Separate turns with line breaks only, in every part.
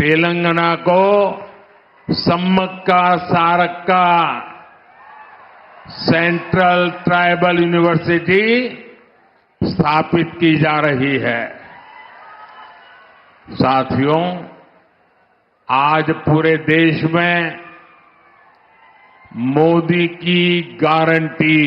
तेलंगाना को Sammakka Sarakka central tribal university स्थापित की जा रही है। साथियों, आज पूरे देश में मोदी की गारंटी,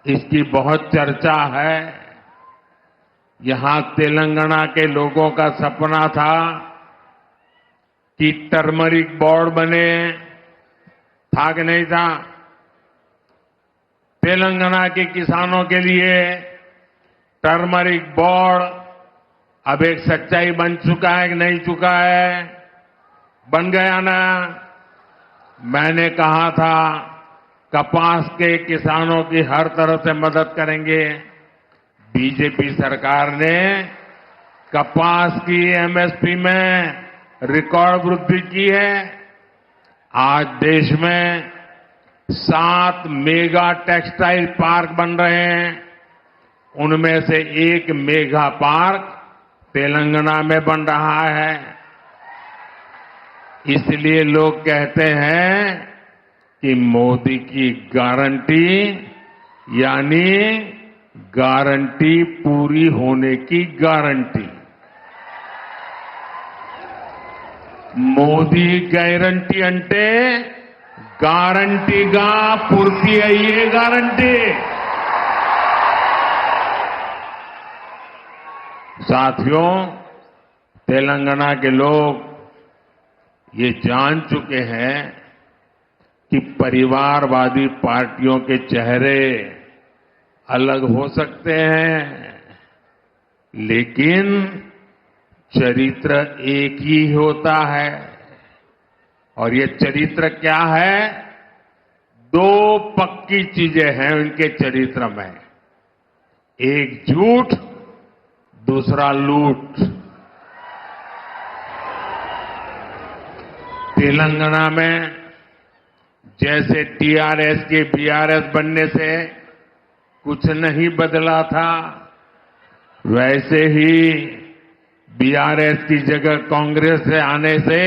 इसकी बहुत चर्चा है। यहां तेलंगाना के लोगों का सपना था कि टर्मरिक बोर्ड बने, था कि नहीं था? तेलंगाना के किसानों के लिए टर्मरिक बोर्ड अब एक सच्चाई बन चुका है कि नहीं चुका है? बन गया ना? मैंने कहा था कपास के किसानों की हर तरह से मदद करेंगे। बीजेपी सरकार ने कपास की एमएसपी में रिकॉर्ड वृद्धि की है। आज देश में 7 मेगा टेक्सटाइल पार्क बन रहे हैं। उनमें से एक मेगा पार्क तेलंगाना में बन रहा है। इसलिए लोग कहते हैं कि मोदी की गारंटी यानी गारंटी पूरी होने की गारंटी। మోదీ గ్యారంటీ అంటే గ్యారంటీగా పూర్తి అయ్యే గ్యారంటీ। साथियों, तेलंगाना के लोग ये जान चुके हैं कि परिवारवादी पार्टियों के चेहरे अलग हो सकते हैं, लेकिन चरित्र एक ही होता है। और ये चरित्र क्या है? 2 पक्की चीजें हैं उनके चरित्र में, एक झूठ, दूसरा लूट। तेलंगाना में जैसे टीआरएस के बीआरएस बनने से कुछ नहीं बदला था, वैसे ही बीआरएस की जगह कांग्रेस से आने से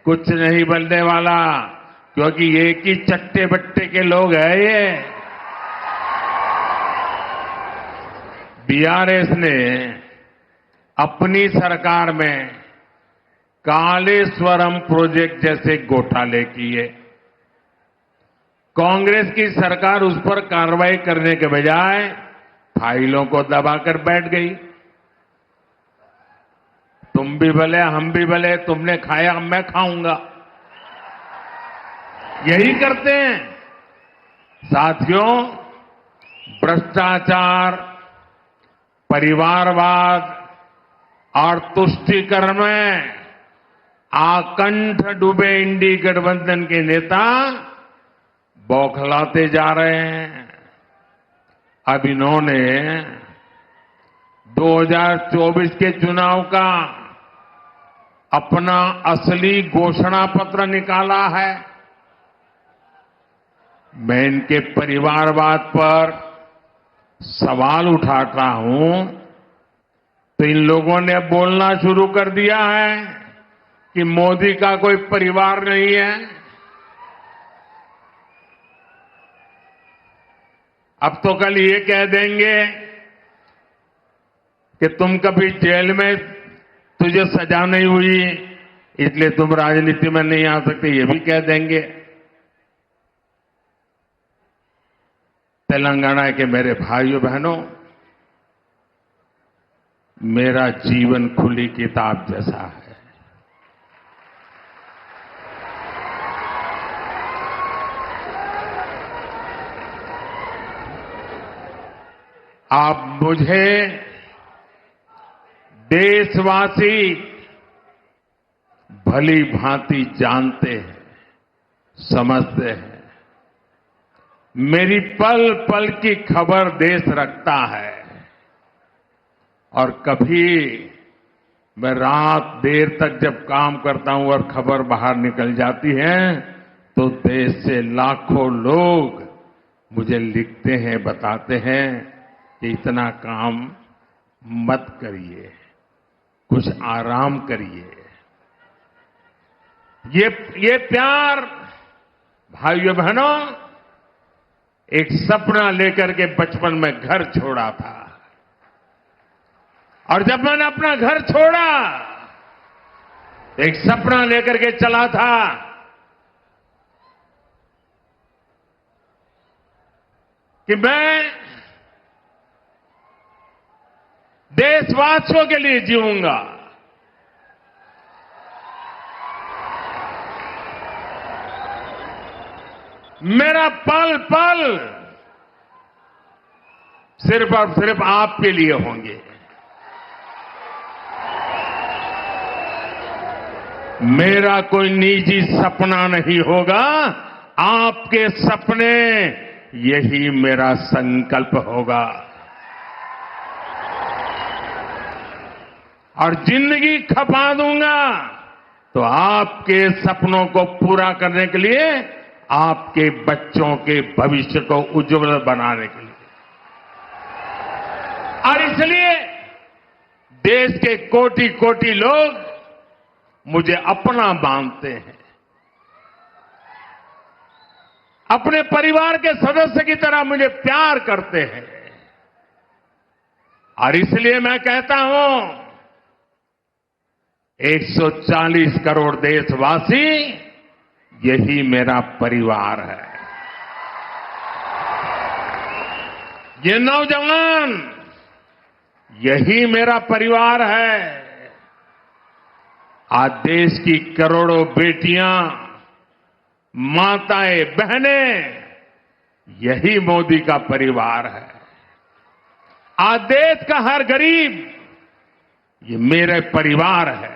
कुछ नहीं बदलने वाला, क्योंकि एक ही चट्टे बट्टे के लोग हैं ये। बीआरएस ने अपनी सरकार में कालेश्वरम प्रोजेक्ट जैसे घोटाले किए। कांग्रेस की सरकार उस पर कार्रवाई करने के बजाय फाइलों को दबाकर बैठ गई। तुम भी भले हम भी भले, तुमने खाया मैं खाऊंगा, यही करते हैं। साथियों, भ्रष्टाचार, परिवारवाद और तुष्टीकरण में आकंठ डूबे इंडी गठबंधन के नेता बौखलाते जा रहे हैं। अब इन्होंने 2024 के चुनाव का अपना असली घोषणा पत्र निकाला है। मैं इनके परिवारवाद पर सवाल उठाता हूं तो इन लोगों ने बोलना शुरू कर दिया है कि मोदी का कोई परिवार नहीं है। अब तो कल ये कह देंगे कि तुम कभी जेल में तुझे सजा नहीं हुई इसलिए तुम राजनीति में नहीं आ सकते, ये भी कह देंगे। तेलंगाना के मेरे भाइयों बहनों, मेरा जीवन खुली किताब जैसा है। आप मुझे देशवासी भली भांति जानते हैं, समझते हैं। मेरी पल पल की खबर देश रखता है और कभी मैं रात देर तक जब काम करता हूं और खबर बाहर निकल जाती है तो देश से लाखों लोग मुझे लिखते हैं, बताते हैं कि इतना काम मत करिए, कुछ आराम करिए। ये प्यार भाइयों बहनों एक सपना लेकर के बचपन में घर छोड़ा था और जब मैंने अपना घर छोड़ा तो एक सपना लेकर के चला था कि मैं देशवासियों के लिए जीऊंगा। मेरा पल पल सिर्फ और सिर्फ आपके लिए होंगे। मेरा कोई निजी सपना नहीं होगा, आपके सपने, यही मेरा संकल्प होगा। और जिंदगी खपा दूंगा तो आपके सपनों को पूरा करने के लिए, आपके बच्चों के भविष्य को उज्जवल बनाने के लिए। और इसलिए देश के कोटि कोटि लोग मुझे अपना मानते हैं, अपने परिवार के सदस्य की तरह मुझे प्यार करते हैं। और इसलिए मैं कहता हूं 140 करोड़ देशवासी, यही मेरा परिवार है। ये नौजवान, यही मेरा परिवार है। आज देश की करोड़ों बेटियां, माताएं, बहनें, यही मोदी का परिवार है। आज देश का हर गरीब, ये मेरे परिवार है।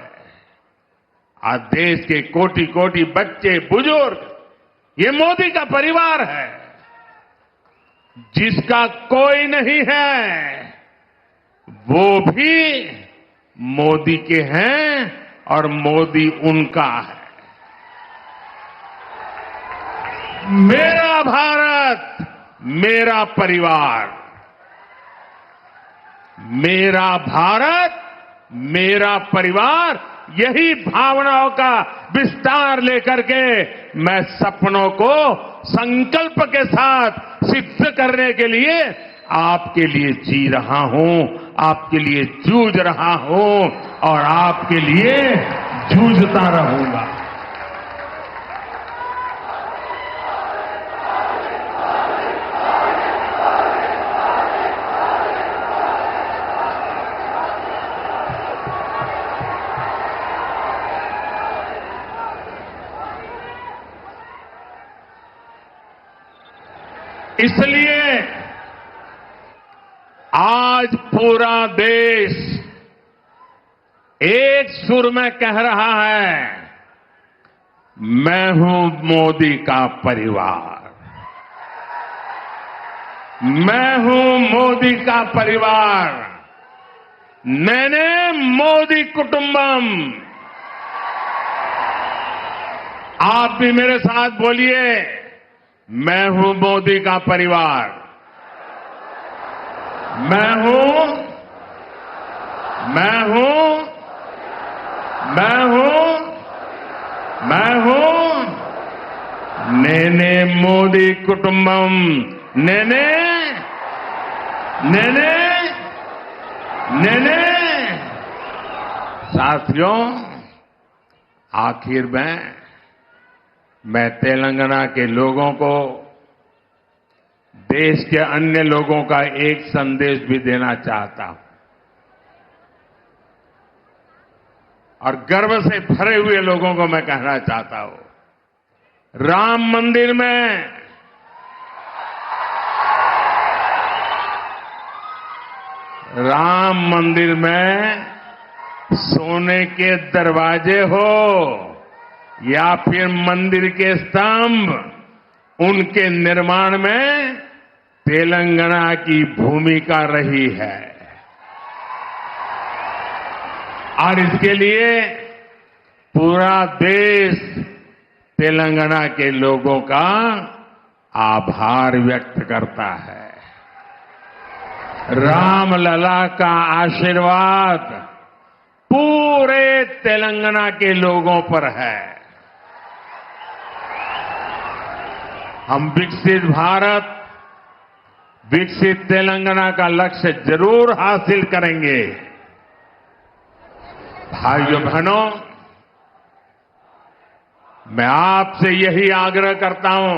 आज देश के कोटि कोटि बच्चे, बुजुर्ग, ये मोदी का परिवार है। जिसका कोई नहीं है वो भी मोदी के हैं और मोदी उनका है। मेरा भारत, मेरा परिवार, मेरा भारत, मेरा परिवार, यही भावनाओं का विस्तार लेकर के मैं सपनों को संकल्प के साथ सिद्ध करने के लिए आपके लिए जी रहा हूं, आपके लिए जूझ रहा हूं और आपके लिए जूझता रहूंगा। इसलिए आज पूरा देश एक सुर में कह रहा है, मैं हूं मोदी का परिवार, मैं हूं मोदी का परिवार, नेने मोदी कुटुंबम। आप भी मेरे साथ बोलिए, मैं हूं मोदी का परिवार, मैं हूं, मैं हूं, मैं हूं, मैं हूं नेने मोदी कुटुंबम, नेने, नेने, नेने। साथियों, आखिर में मैं तेलंगाना के लोगों को, देश के अन्य लोगों का एक संदेश भी देना चाहता हूं और गर्व से भरे हुए लोगों को मैं कहना चाहता हूं, राम मंदिर में सोने के दरवाजे हो या फिर मंदिर के स्तंभ, उनके निर्माण में तेलंगाना की भूमिका रही है। और इसके लिए पूरा देश तेलंगाना के लोगों का आभार व्यक्त करता है। रामलला का आशीर्वाद पूरे तेलंगाना के लोगों पर है। हम विकसित भारत, विकसित तेलंगाना का लक्ष्य जरूर हासिल करेंगे। भाइयों बहनों, मैं आपसे यही आग्रह करता हूं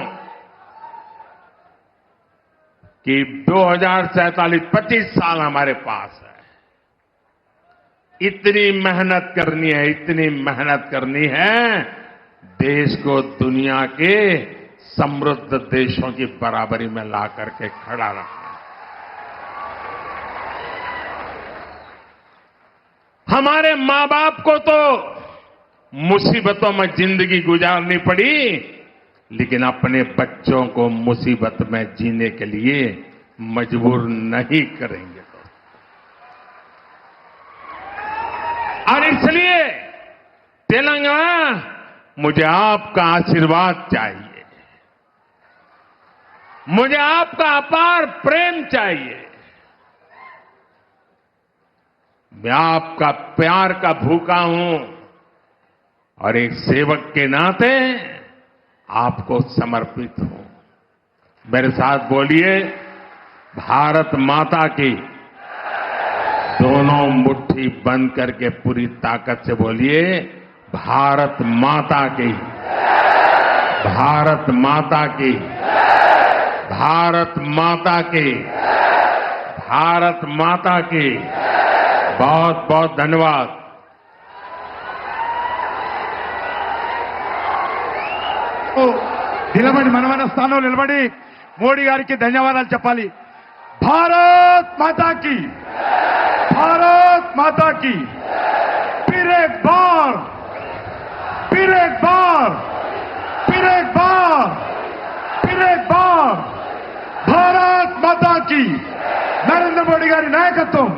कि 2047 25 साल हमारे पास है। इतनी मेहनत करनी है, इतनी मेहनत करनी है, देश को दुनिया के समृद्ध देशों की बराबरी में ला करके खड़ा रखना। हमारे मां बाप को तो मुसीबतों में जिंदगी गुजारनी पड़ी, लेकिन अपने बच्चों को मुसीबत में जीने के लिए मजबूर नहीं करेंगे। और इसलिए तेलंगाना, मुझे आपका आशीर्वाद चाहिए, मुझे आपका अपार प्रेम चाहिए। मैं आपका प्यार का भूखा हूं और एक सेवक के नाते आपको समर्पित हूं। मेरे साथ बोलिए, भारत माता की। दोनों मुट्ठी बंद करके पूरी ताकत से बोलिए, भारत माता की, भारत माता की, भारत माता की, भारत माता की। बहुत बहुत धन्यवाद।
నిలబడి మన స్థానంలో నిలబడి మోడీ గారికి ధన్యవాదాలు చెప్పాలి. భారత్ మాతా की, भारत माता की। फिर एक बार, फिर एक बार, फिर एक बार, फिर एक बार भारत माता की। नरेंद्र मोदी గారి నాయకత్వం